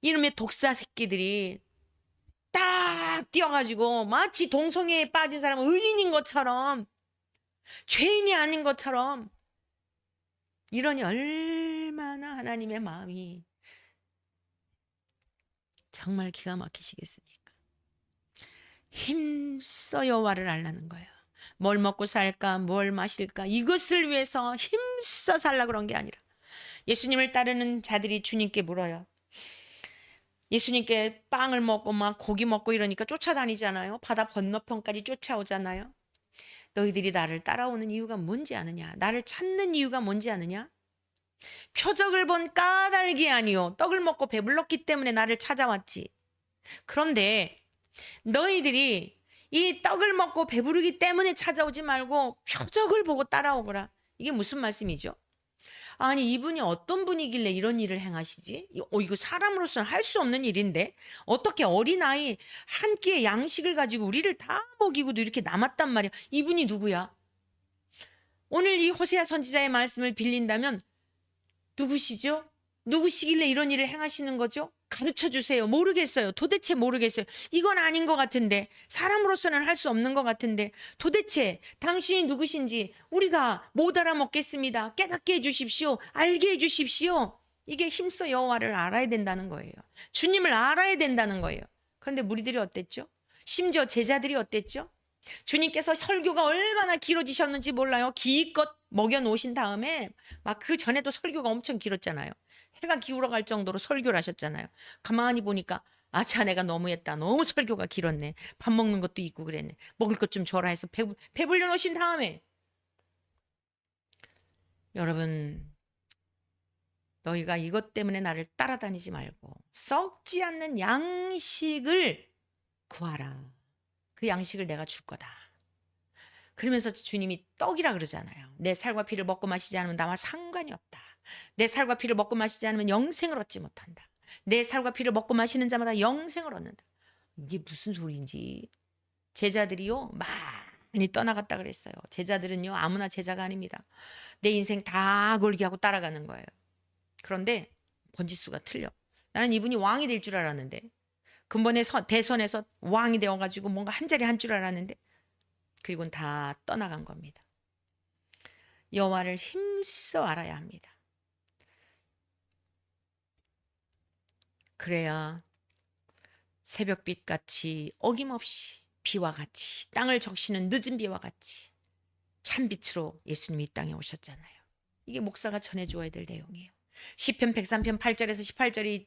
이놈의 독사 새끼들이 딱 뛰어가지고 마치 동성애에 빠진 사람은 의인인 것처럼 죄인이 아닌 것처럼 이러니 얼마나 하나님의 마음이 정말 기가 막히시겠습니까? 힘써 여호와를 알라는 거예요. 뭘 먹고 살까 뭘 마실까 이것을 위해서 힘써 살라 그런 게 아니라 예수님을 따르는 자들이 주님께 물어요. 예수님께 빵을 먹고 막 고기 먹고 이러니까 쫓아다니잖아요. 바다 건너편까지 쫓아오잖아요. 너희들이 나를 따라오는 이유가 뭔지 아느냐? 나를 찾는 이유가 뭔지 아느냐? 표적을 본 까닭이 아니요. 떡을 먹고 배불렀기 때문에 나를 찾아왔지. 그런데 너희들이 이 떡을 먹고 배부르기 때문에 찾아오지 말고 표적을 보고 따라오거라. 이게 무슨 말씀이죠? 아니 이분이 어떤 분이길래 이런 일을 행하시지? 이거 사람으로서는 할 수 없는 일인데 어떻게 어린아이 한 끼의 양식을 가지고 우리를 다 먹이고도 이렇게 남았단 말이야. 이분이 누구야? 오늘 이 호세아 선지자의 말씀을 빌린다면 누구시죠? 누구시길래 이런 일을 행하시는 거죠? 가르쳐 주세요. 모르겠어요. 도대체 모르겠어요. 이건 아닌 것 같은데 사람으로서는 할 수 없는 것 같은데 도대체 당신이 누구신지 우리가 못 알아먹겠습니다. 깨닫게 해주십시오. 알게 해주십시오. 이게 힘써 여호와를 알아야 된다는 거예요. 주님을 알아야 된다는 거예요. 그런데 무리들이 어땠죠? 심지어 제자들이 어땠죠? 주님께서 설교가 얼마나 길어지셨는지 몰라요. 기껏 먹여 놓으신 다음에 막 그 전에도 설교가 엄청 길었잖아요. 해가 기울어 갈 정도로 설교를 하셨잖아요. 가만히 보니까 아차 내가 너무했다. 너무 설교가 길었네. 밥 먹는 것도 있고 그랬네. 먹을 것 좀 줘라 해서 배불려 놓으신 다음에 여러분 너희가 이것 때문에 나를 따라다니지 말고 썩지 않는 양식을 구하라. 그 양식을 내가 줄 거다. 그러면서 주님이 떡이라 그러잖아요. 내 살과 피를 먹고 마시지 않으면 나와 상관이 없다. 내 살과 피를 먹고 마시지 않으면 영생을 얻지 못한다. 내 살과 피를 먹고 마시는 자마다 영생을 얻는다. 이게 무슨 소리인지. 제자들이요 많이 떠나갔다 그랬어요. 제자들은요 아무나 제자가 아닙니다. 내 인생 다 걸기하고 따라가는 거예요. 그런데 번지수가 틀려. 나는 이분이 왕이 될 줄 알았는데, 근본에 대선에서 왕이 되어가지고 뭔가 한 자리 한 줄 알았는데, 그리고는 다 떠나간 겁니다. 여호와를 힘써 알아야 합니다. 그래야 새벽빛 같이 어김없이 비와 같이 땅을 적시는 늦은 비와 같이 참 빛으로 예수님이 이 땅에 오셨잖아요. 이게 목사가 전해줘야 될 내용이에요. 시편 103편 8절에서 18절이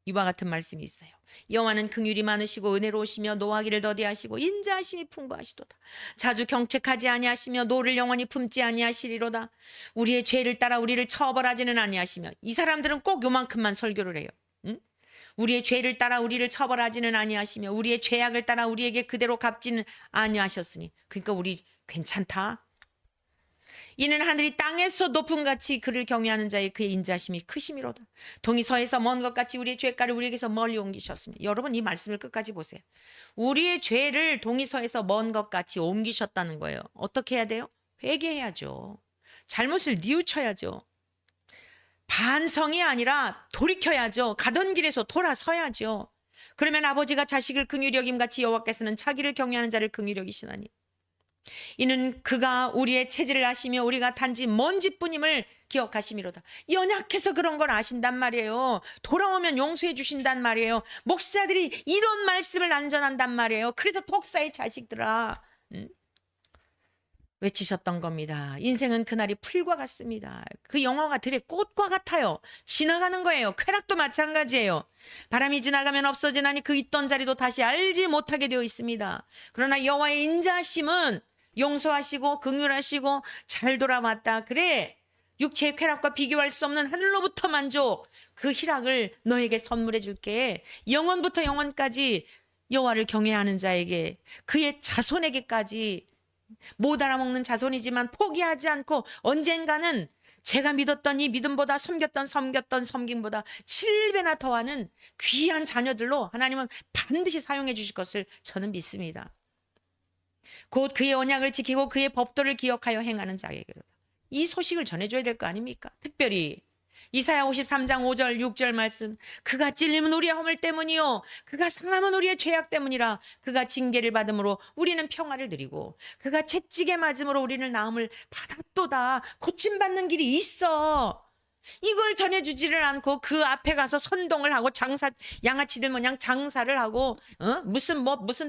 이와 같은 말씀이 있어요. 여호와는 긍휼이 많으시고 은혜로우시며 노하기를 더디하시고 인자하심이 풍부하시도다. 자주 경책하지 아니하시며 노를 영원히 품지 아니하시리로다. 우리의 죄를 따라 우리를 처벌하지는 아니하시며. 이 사람들은 꼭 요만큼만 설교를 해요. 응? 우리의 죄를 따라 우리를 처벌하지는 아니하시며 우리의 죄악을 따라 우리에게 그대로 갚지는 아니하셨으니. 그러니까 우리 괜찮다. 이는 하늘이 땅에서 높음 같이 그를 경외하는 자의 그의 인자심이 크심이로다. 동이 서에서 먼 것 같이 우리의 죄가를 우리에게서 멀리 옮기셨으며. 여러분 이 말씀을 끝까지 보세요. 우리의 죄를 동이 서에서 먼 것 같이 옮기셨다는 거예요. 어떻게 해야 돼요? 회개해야죠. 잘못을 뉘우쳐야죠. 반성이 아니라 돌이켜야죠. 가던 길에서 돌아서야죠. 그러면 아버지가 자식을 긍휼히 여김 같이 여호와께서는 자기를 경외하는 자를 긍휼히 여기시나니. 이는 그가 우리의 체질을 아시며 우리가 단지 먼지뿐임을 기억하심이로다. 연약해서 그런 걸 아신단 말이에요. 돌아오면 용서해 주신단 말이에요. 목사들이 이런 말씀을 안전한단 말이에요. 그래서 독사의 자식들아 외치셨던 겁니다. 인생은 그날이 풀과 같습니다. 그 영화가 들의 꽃과 같아요. 지나가는 거예요. 쾌락도 마찬가지예요. 바람이 지나가면 없어지나니 그 있던 자리도 다시 알지 못하게 되어 있습니다. 그러나 여호와의 인자하심은 용서하시고 긍휼하시고 잘 돌아왔다. 그래 육체의 쾌락과 비교할 수 없는 하늘로부터 만족, 그 희락을 너에게 선물해 줄게. 영원부터 영원까지 여호와를 경외하는 자에게, 그의 자손에게까지, 못 알아먹는 자손이지만 포기하지 않고 언젠가는 제가 믿었던 이 믿음보다 섬겼던 섬김보다 7배나 더하는 귀한 자녀들로 하나님은 반드시 사용해 주실 것을 저는 믿습니다. 곧 그의 언약을 지키고 그의 법도를 기억하여 행하는 자에게로다. 이 소식을 전해줘야 될 거 아닙니까? 특별히 이사야 53장 5절 6절 말씀. 그가 찔림은 우리의 허물 때문이요 그가 상함은 우리의 죄악 때문이라. 그가 징계를 받음으로 우리는 평화를 누리고 그가 채찍에 맞음으로 우리는 나음을 받았도다. 고침받는 길이 있어. 이걸 전해주지를 않고 그 앞에 가서 선동을 하고 장사, 양아치들 마냥 장사를 하고 무슨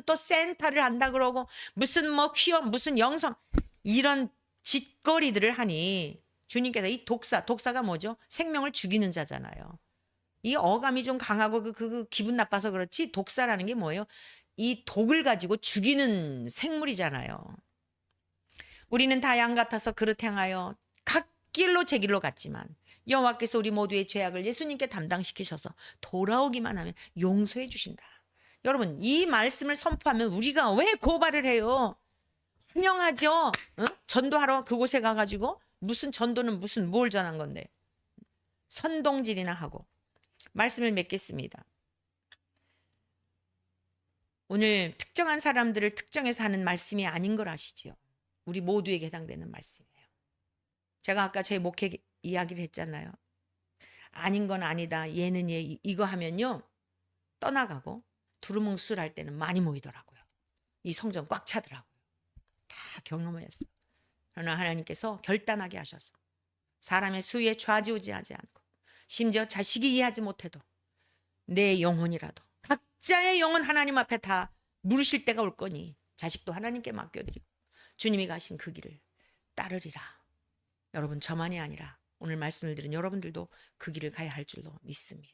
또 센터를 한다 그러고 무슨 퀴어 무슨 영성 이런 짓거리들을 하니 주님께서 이 독사가 뭐죠? 생명을 죽이는 자잖아요. 이 어감이 좀 강하고 그 기분 나빠서 그렇지 독사라는 게 뭐예요? 이 독을 가지고 죽이는 생물이잖아요. 우리는 다 양 같아서 그릇 행하여 각 길로 제 길로 갔지만 여호와께서 우리 모두의 죄악을 예수님께 담당시키셔서 돌아오기만 하면 용서해 주신다. 여러분 이 말씀을 선포하면 우리가 왜 고발을 해요? 환영하죠. 전도하러 그곳에 가가지고 무슨 전도는 무슨 뭘 전한 건데 선동질이나 하고. 말씀을 맺겠습니다. 오늘 특정한 사람들을 특정해서 하는 말씀이 아닌 걸 아시지요? 우리 모두에게 해당되는 말씀이에요. 제가 아까 제 목회 이야기를 했잖아요. 아닌 건 아니다. 얘는 얘 이거 하면요 떠나가고 두루뭉술 할 때는 많이 모이더라고요. 이 성전 꽉 차더라고요. 다 경험했어요. 그러나 하나님께서 결단하게 하셔서 사람의 수위에 좌지우지하지 않고 심지어 자식이 이해하지 못해도 내 영혼이라도 각자의 영혼 하나님 앞에 다 물으실 때가 올 거니 자식도 하나님께 맡겨드리고 주님이 가신 그 길을 따르리라. 여러분 저만이 아니라 오늘 말씀을 들은 여러분들도 그 길을 가야 할 줄로 믿습니다.